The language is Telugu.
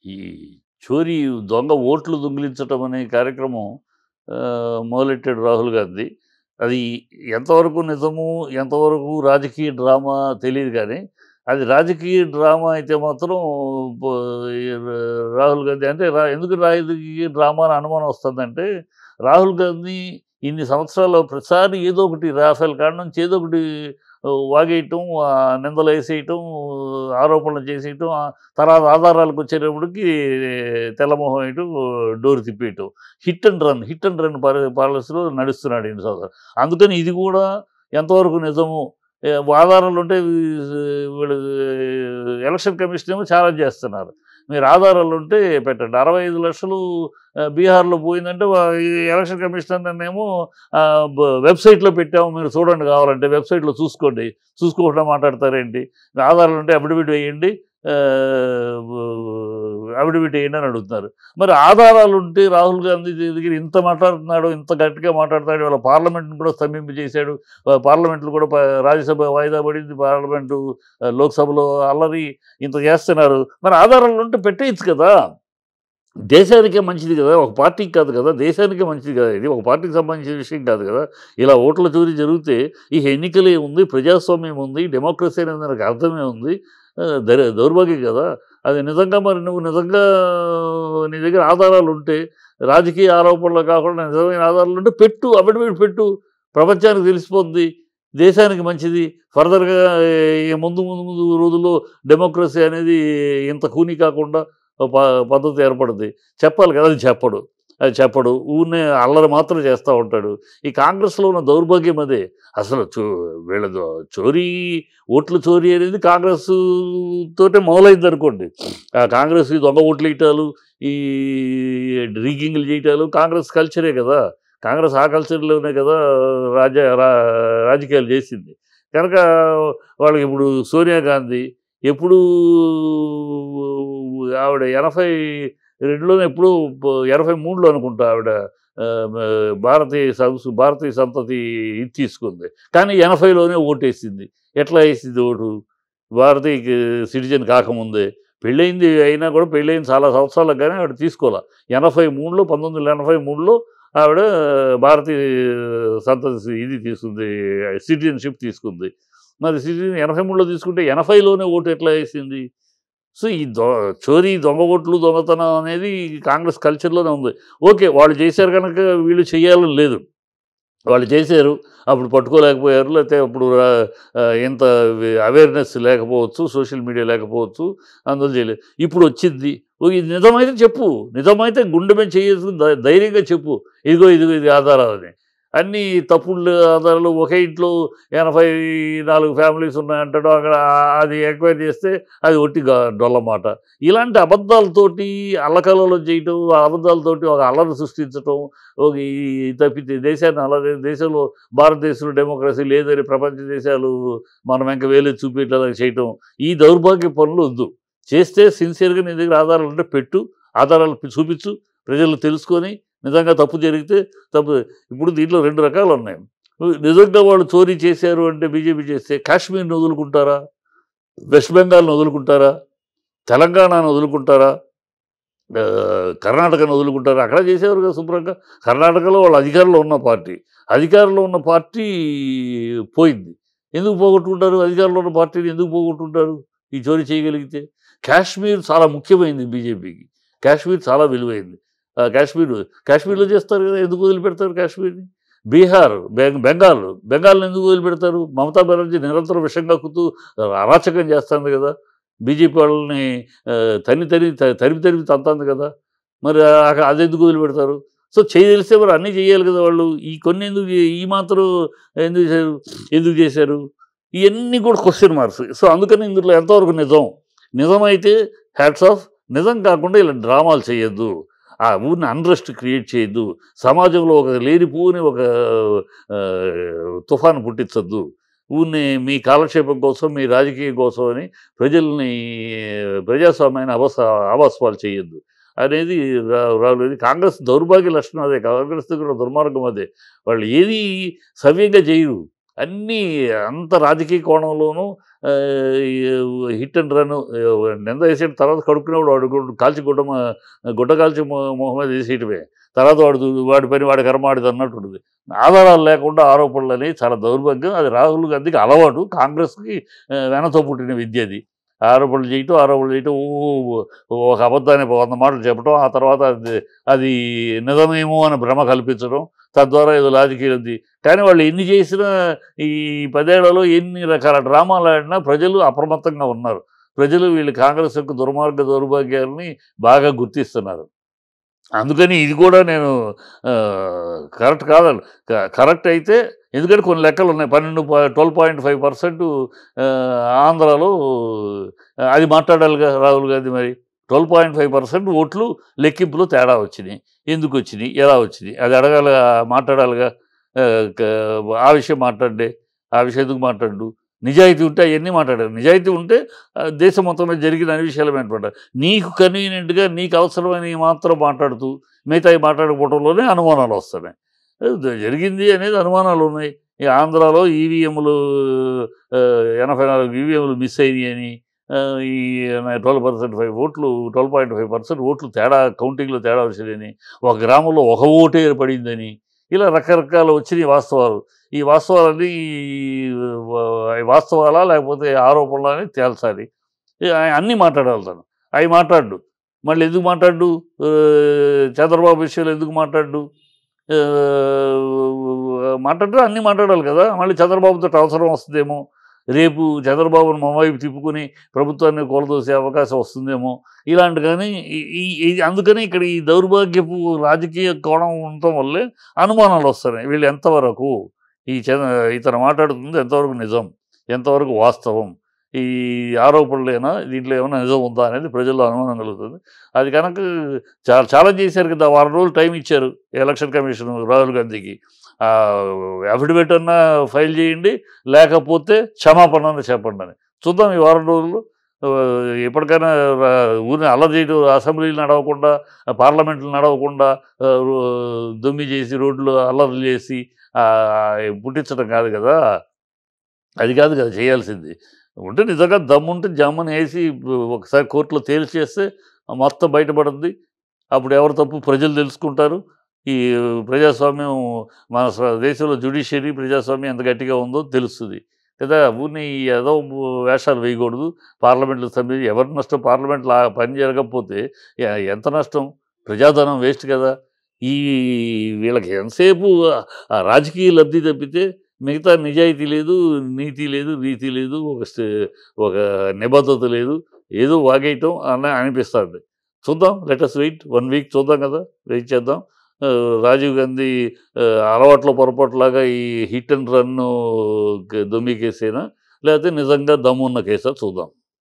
ఈ చోరీ దొంగ ఓట్లు దొంగిలించటం అనే కార్యక్రమం మొదలెట్టాడు రాహుల్ గాంధీ. అది ఎంతవరకు నిజము, ఎంతవరకు రాజకీయ డ్రామా తెలీదు గానీ, అది రాజకీయ డ్రామా అయితే మాత్రం బ ఈ రాహుల్ గాంధీ అంటే ఎందుకు రాజకీయ డ్రామా అని అనుమానం వస్తుందంటే, రాహుల్ గాంధీ ఇన్ని సంవత్సరాల్లో ప్రతిసారి ఏదో ఒకటి రాఫెల్ కాడ నుంచి ఏదో ఒకటి వాగేయటం, నిందలేసేయటం, ఆరోపణలు చేసేయటం, తర్వాత ఆధారాలకు వచ్చేటప్పటికి తెల్లమొహం వేయటం, డోర్ తిప్పేయటం. హిట్ అండ్ రన్ పాలసీలో నడుస్తున్నాడు ఇన్ని సంవత్సరాలు. అందుకని ఇది కూడా ఎంతవరకు నిజము, ఆధారాలుంటే వీళ్ళు ఎలక్షన్ కమిషన్ ఏమో ఛాలెంజ్ చేస్తున్నారు. మీరు ఆధారాలుంటే పెట్టండి. 65,00,000 బీహార్‌లో పోయిందంటే ఈ ఎలక్షన్ కమిషనర్‌నేమో వెబ్‌సైట్‌లో పెట్టాము, మీరు చూడండి కావాలంటే వెబ్‌సైట్‌లో చూసుకోండి. చూసుకోకుండా మాట్లాడతారేంటి? ఆధారాలుంటే అఫిడవిట్ వేయండి, అఫిడవిట్ వేయండి అని అడుగుతున్నారు. మరి ఆధారాలుంటే రాహుల్ గాంధీ దగ్గర ఇంత మాట్లాడుతున్నాడు, ఇంత గట్టిగా మాట్లాడుతున్నాడు. ఇవాళ పార్లమెంట్‌ని కూడా స్తంభింపజేశాడు. పార్లమెంట్‌లో కూడా రాజ్యసభ వాయిదా పడింది. పార్లమెంటు, లోక్‌సభలో అల్లరి ఇంత చేస్తున్నారు. మరి ఆధారాలుంటే పెట్టేయచ్చు కదా! దేశానికే మంచిది కదా! ఒక పార్టీకి కాదు కదా! దేశానికే మంచిది కదా! ఇది ఒక పార్టీకి సంబంధించిన విషయం కాదు కదా! ఇలా ఓట్ల చోరీ జరిగితే ఇక ఎన్నికలేముంది, ప్రజాస్వామ్యం ఉంది, డెమోక్రసీ అనేది దానికి అర్థమే ఉంది. దౌర్భాగ్యం కదా! అది నిజంగా మరి నువ్వు నిజంగా నీ దగ్గర ఆధారాలుంటే, రాజకీయ ఆరోపణలు కాకుండా నిజమైన ఆధారాలుంటే పెట్టు, అఫిడవిట్ పెట్టు. ప్రపంచానికి తెలిసిపోద్ది. దేశానికి మంచిది. ఫర్దర్‌గా ఈ ముందు ముందు ముందు రోజుల్లో డెమోక్రసీ అనేది ఇంత ఖూనీ కాకుండా ఓ పద్ధతి ఏర్పడుద్ది. చెప్పాలి కదా! అది చెప్పడు. ఊరినే అల్లరి మాత్రం చేస్తా ఉంటాడు. ఈ కాంగ్రెస్‌లో ఉన్న దౌర్భాగ్యం అదే. అసలు వీళ్ళ ఓట్ల చోరీ అనేది కాంగ్రెస్ తోటే మొదలైందనుకోండి. ఆ కాంగ్రెస్ ఈ దొంగ ఓట్లేయటాలు, ఈ రిగ్గింగ్‌లు చేయటాలు కాంగ్రెస్ కల్చరే కదా! కాంగ్రెస్ ఆ కల్చర్‌లోనే కదా రాజకీయాలు చేసింది. కనుక వాళ్ళకిప్పుడు సోనియా గాంధీ ఎప్పుడూ ఆవిడ 82లోనో ఎప్పుడో 83లో అనుకుంటా ఆవిడ భారతీయ సంతతి ఇది తీసుకుంది. కానీ 80లోనే ఓటేసింది. ఎట్లా ఏసింది ఓటు? భారతీయ సిటిజన్ కాకముందే. పెళ్ళయింది అయినా కూడా పెళ్ళయిన చాలా సంవత్సరాలకు గానీ ఆవిడ తీసుకోలా. 1983లో ఆవిడ భారతీయ సంతతి ఇది తీసుకుంది, సిటిజన్‌షిప్ తీసుకుంది. మరి సిటిజన్ 83లో తీసుకుంటే 80లోనే ఓటు ఎట్లా ఏసింది? సో, ఈ చోరీ, దొంగ ఓట్లు, దొంగతనం అనేది కాంగ్రెస్ కల్చర్‌లోనే ఉంది. ఓకే. వాళ్ళు చేశారు గనక వీళ్ళు చేయాలని లేదు. వాళ్ళు చేశారు. అప్పుడు పట్టుకోలేకపోయారు. లేతే అప్పుడు ఇంత అవేర్‌నెస్ లేకపోవచ్చు. సోషల్ మీడియా లేకపోవచ్చు. అందువల్ల చేయలేదు. ఇప్పుడొచ్చింది. ఇది నిజమైతే చెప్పు. నిజమైతే గుండె మీద చెయ్యేసుకొని ధైర్యంగా చెప్పు. ఇదిగో ఇది ఆధారాలని. అన్నీ తప్పుడు ఆధారాలు, ఒకే ఇంట్లో 84 ఫ్యామిలీస్ ఉన్నాయంటాడు. అక్కడ అది ఎంక్వైరీ చేస్తే అది ఒట్టి డొల్ల మాట. ఇలాంటి అబద్ధాలతోటి అల్లకల్లోలం చేయటం, ఆ అబద్ధాలతోటి ఒక అల్లరి సృష్టించటం, తప్పితే దేశంలో భారతదేశంలో డెమోక్రసీ లేదని ప్రపంచ దేశాలు మన వెంక వేలెత్తి చూపేట్లా చేయటం, ఈ దౌర్భాగ్య పనులొద్దు. చేస్తే సిన్సియర్‌గా నీ దగ్గర ఆధారాలుంటే పెట్టు. ఆధారాలు చూపించు. ప్రజలు తెలుసుకొని నిజంగా తప్పు జరిగితే తప్పు. ఇప్పుడు దీంట్లో 2 రకాలున్నాయి. నిజంగా వాళ్ళు చోరీ చేశారు అంటే బీజేపీ చేస్తే కాశ్మీర్‌ని వదులుకుంటారా? వెస్ట్ బెంగాల్‌ని వదులుకుంటారా? తెలంగాణను వదులుకుంటారా? కర్ణాటకను వదులుకుంటారా? అక్కడ చేసేవారు కదా శుభ్రంగా. కర్ణాటకలో వాళ్ళు అధికారంలో ఉన్న పార్టీ పోయింది. ఎందుకు పోగొట్టుకుంటారు? అధికారంలో ఉన్న పార్టీని ఎందుకు పోగొట్టుకుంటారు ఈ చోరీ చేయగలిగితే? కాశ్మీర్ చాలా ముఖ్యమైనది బీజేపీకి. కాశ్మీర్ చాలా విలువైంది. కాశ్మీర్‌లో చేస్తారు కదా! ఎందుకు వదిలిపెడతారు కాశ్మీర్‌ని? బీహార్, బెంగాల్‌ని ఎందుకు వదిలిపెడతారు? మమతా బెనర్జీ నిరంతరం విషం కక్కుతూ అరాచకం చేస్తుంది కదా! బీజేపీ వాళ్ళని తరిమి తంతాంది కదా! మరి అదెందుకు వదిలిపెడతారు? సో, చేయదలిస్తే మరి అన్నీ చేయాలి కదా వాళ్ళు. ఈ కొన్ని ఈ మాత్రం ఎందుకు చేశారు? ఇయన్నీ కూడా క్వెషన్ మార్క్స్. సో, అందుకని ఇందులో ఎంతవరకు నిజం? నిజమైతే హ్యాట్స్ ఆఫ్. నిజం కాకుండా ఇలా డ్రామాలు చేయొద్దు. ఆ ఊరిని అన్‌రెస్ట్ క్రియేట్ చేయొద్దు. సమాజంలో ఒక లేనిపోని ఒక తుఫాను పుట్టించొద్దు. ఊరినే మీ కాలక్షేపం కోసం, మీ రాజకీయం కోసం అని ప్రజల్ని ప్రజాస్వామ్యాన్ని అభాస్పాలు చేయొద్దు అనేది రాలేదు. కాంగ్రెస్ దౌర్భాగ్య లక్షణం అదే. కాంగ్రెస్ దగ్గర దుర్మార్గం అదే. వాళ్ళు ఏది సవ్యంగా చేయరు. అన్నీ అంత రాజకీయ కోణంలోనూ హిట్ అండ్ రన్ నింద వేసేట తర్వాత కడుక్కునేవాడు వాడు కాల్చి గుడ్డ కాల్చి మొహం మీద వేసేయటమే. తర్వాత వాడి పని వాడి కర్మ వాడిది అన్నట్టుంటుంది. ఆధారాలు లేకుండా ఆరోపణలని చాలా దౌర్భాగ్యం. అది రాహుల్ గాంధీకి అలవాటు. కాంగ్రెస్‌కి వెనతో పుట్టిన విద్య అది. ఆరోపణలు చేయటం ఒక అబద్ధాన్ని 100 మాటలు చెప్పడం. ఆ తర్వాత అది నిజమేమో అని భ్రమ కల్పించడం. తద్వారా ఏదో లాజిక్ ఉంది. కానీ వాళ్ళు ఎన్ని చేసినా ఈ 10 ఏళ్లలో ఎన్ని రకాల డ్రామాలు ఆడినా ప్రజలు అప్రమత్తంగా ఉన్నారు. ప్రజలు వీళ్ళు కాంగ్రెస్ యొక్క దౌర్భాగ్యాలని బాగా గుర్తిస్తున్నారు. అందుకని ఇది కూడా నేను కరెక్ట్ కాదండి. కరెక్ట్ అయితే ఎందుకంటే కొన్ని లెక్కలున్నాయి. 12.5% ఆంధ్రాలో అది మాట్లాడాలిగా రాహుల్ గాంధీ మరి. 12.5% ఓట్లు లెక్కింపులో తేడా వచ్చినియి. ఎందుకొచ్చినియి? ఎలా వచ్చినియి? అది మాట్లాడాలిగా. ఆ విషయం మాట్లాడడే. ఆ విషయం ఎందుకు మాట్లాడడు? నిజాయితీ ఉంటే అయన్నీ మాట్లాడారు. నిజాయితీ ఉంటే దేశం మొత్తం మీద జరిగిన అన్ని విషయాలు మాట్లాడారు. నీకు కన్వీనియంట్‌గా నీకు అవసరమైనవి మాత్రం మాట్లాడుతూ మిగతాయి మాట్లాడకపోవడంలోనే అనుమానాలు వస్తున్నాయి. జరిగింది అనేది అనుమానాలున్నాయి. ఈ ఆంధ్రాలో ఈవీఎంలు 84 ఈవీఎంలు మిస్ అయినాయని ఈ 12% ఓట్లు 12.5% ఓట్లు తేడా కౌంటింగ్‌లో తేడా వచ్చినాయని, ఒక గ్రామంలో ఒక ఓటే పడిందని, ఇలా రకరకాల వచ్చినాయి వాస్తవాలు. ఈ వాస్తవాలన్నీ వాస్తవాలా లేకపోతే ఆరోపణలా అని తేల్చాలి. అన్నీ మాట్లాడాలి తను. అవి మాట్లాడడు. మళ్ళీ ఎందుకు మాట్లాడడు? చంద్రబాబు విషయంలో ఎందుకు మాట్లాడడు? మాట్లాడితే అన్నీ మాట్లాడాలి కదా! మళ్ళీ చంద్రబాబుతోటి అవసరం వస్తుందేమో. రేపు చంద్రబాబును మన వైపు తిప్పుకొని ప్రభుత్వాన్ని కూలదోసే అవకాశం వస్తుందేమో. ఇలాంటి కానీ అందుకని ఇక్కడ ఈ దౌర్భాగ్యపు రాజకీయ కోణం ఉండటం వల్లే అనుమానాలు వస్తున్నాయి. వీళ్ళు ఎంతవరకు ఇతను మాట్లాడుతుంది ఎంతవరకు నిజం? ఎంతవరకు వాస్తవం? ఈ ఆరోపణలేనా? దీంట్లో ఏమైనా నిజం ఉందా? అనేది ప్రజల్లో అనుమానం కలుగుతుంది. అది కనుక చాలా చేశారు కదా! వారం రోజులు టైం ఇచ్చారు ఎలక్షన్ కమిషన్ రాహుల్ గాంధీకి. అఫిడవిట్ అన్నా ఫైల్ చేయండి, లేకపోతే క్షమాపణ అన్నా చెప్పండని. చూద్దాం ఈ వారం రోజుల్లో ఎప్పటికైనా ఊరిని అల్లరి చేయడం, అసెంబ్లీలు నడవకుండా, పార్లమెంట్లు నడవకుండా దొమ్మి చేసి, రోడ్లు అల్లర్లు చేసి పుట్టించడం కాదు కదా! అది కాదు కదా చేయాల్సింది. ఉంటే నిజంగా దమ్ముంటే జమ్మని వేసి ఒకసారి కోర్టులో తేల్చేస్తే మొత్తం బయటపడుద్ది. అప్పుడు ఎవరు తప్పు ప్రజలు తెలుసుకుంటారు. ఈ ప్రజాస్వామ్యం మన దేశంలో జ్యుడిషియరీ ప్రజాస్వామ్యం ఎంత గట్టిగా ఉందో తెలుస్తుంది కదా! ఊరిని ఏదో వేషాలు వేయకూడదు. పార్లమెంట్‌లో సభ్యులు ఎవరి నష్టం? పార్లమెంట్‌లో ఆ పని జరగకపోతే ఎంత నష్టం? ప్రజాధనం వేస్ట్ కదా! ఈ వీళ్ళకి ఎంతసేపు రాజకీయ లబ్ధి తప్పితే మిగతా నిజాయితీ లేదు, నీతి లేదు, రీతి లేదు, ఒక నిబద్ధత లేదు. ఏదో వాగేయటం అనిపిస్తుంది. చూద్దాం. లెట్ అస్ వెయిట్ 1 వీక్ చూద్దాం కదా! వెయిట్ చేద్దాం. రాజీవ్ గాంధీ అలవాట్లో పొరపాటులాగా ఈ హిట్ అండ్ రన్ను దొమ్మి కేసేనా? లేకపోతే నిజంగా దమ్మున్న కేసా చూద్దాం.